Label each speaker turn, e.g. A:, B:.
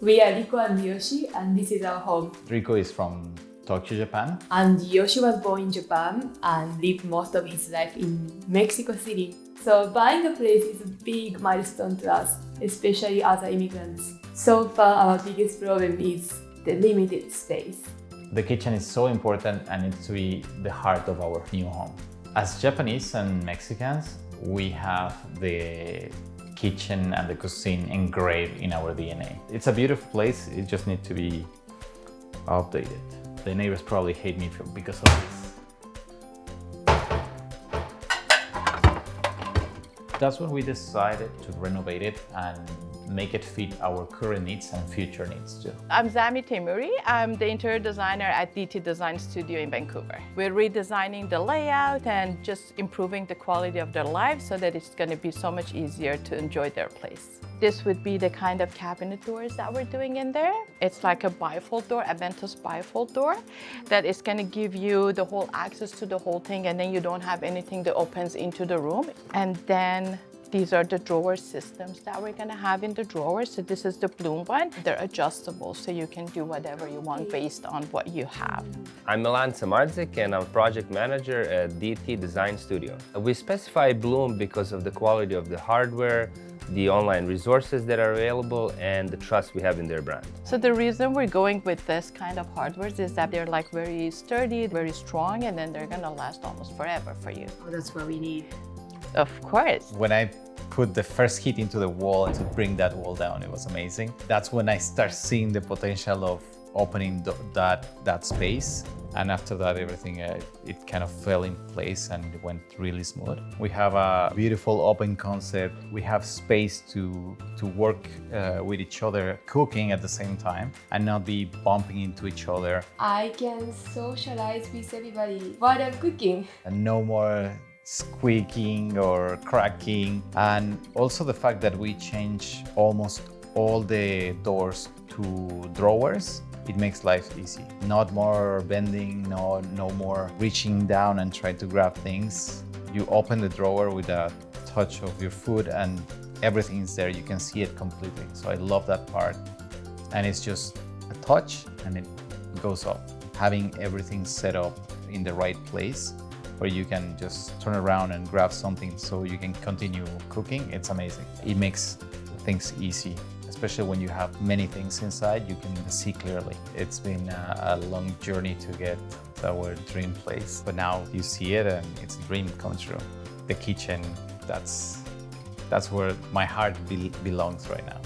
A: We are Riko and Yoshi, and this is our home.
B: Rico is from Tokyo, Japan.
A: And Yoshi was born in Japan and lived most of his life in Mexico City. So buying a place is a big milestone to us, especially as immigrants. So far, our biggest problem is the limited space.
B: The kitchen is so important and needs to be the heart of our new home. As Japanese and Mexicans, we have the kitchen and the cuisine engraved in our DNA. It's a beautiful place, it just needs to be updated. The neighbors probably hate me because of this. That's when we decided to renovate it and make it fit our current needs and future needs too.
C: I'm Zami Temuri. I'm the interior designer at DT Design Studio in Vancouver. We're redesigning the layout and just improving the quality of their life so that it's going to be so much easier to enjoy their place. This would be the kind of cabinet doors that we're doing in there. It's like a bifold door, a Ventus bifold door, that is going to give you the whole access to the whole thing, and then you don't have anything that opens into the room. And then these are the drawer systems that we're going to have in the drawers. So this is the Blum one. They're adjustable, so you can do whatever you want based on what you have.
D: I'm Milan Samardzik, and I'm project manager at DT Design Studio. We specify Blum because of the quality of the hardware, the online resources that are available, and the trust we have in their brand.
C: So the reason we're going with this kind of hardware is that they're like very sturdy, very strong, and then they're going to last almost forever for you.
A: Oh, that's what we need.
C: Of course.
B: When I put the first hit into the wall to bring that wall down, it was amazing. That's when I start seeing the potential of opening that space. And after that, everything, it kind of fell in place and it went really smooth. We have a beautiful open concept. We have space to work with each other, cooking at the same time and not be bumping into each other.
A: I can socialize with everybody while I'm cooking.
B: And no more squeaking or cracking. And also the fact that we change almost all the doors to drawers, it makes life easy. Not more bending, no more reaching down and trying to grab things. You open the drawer with a touch of your foot and everything is there. You can see it completely. So I love that part. And it's just a touch and it goes up. Having everything set up in the right place where you can just turn around and grab something so you can continue cooking, it's amazing. It makes things easy, especially when you have many things inside, you can see clearly. It's been a long journey to get our dream place, but now you see it and it's a dream come true. The kitchen, that's where my heart belongs right now.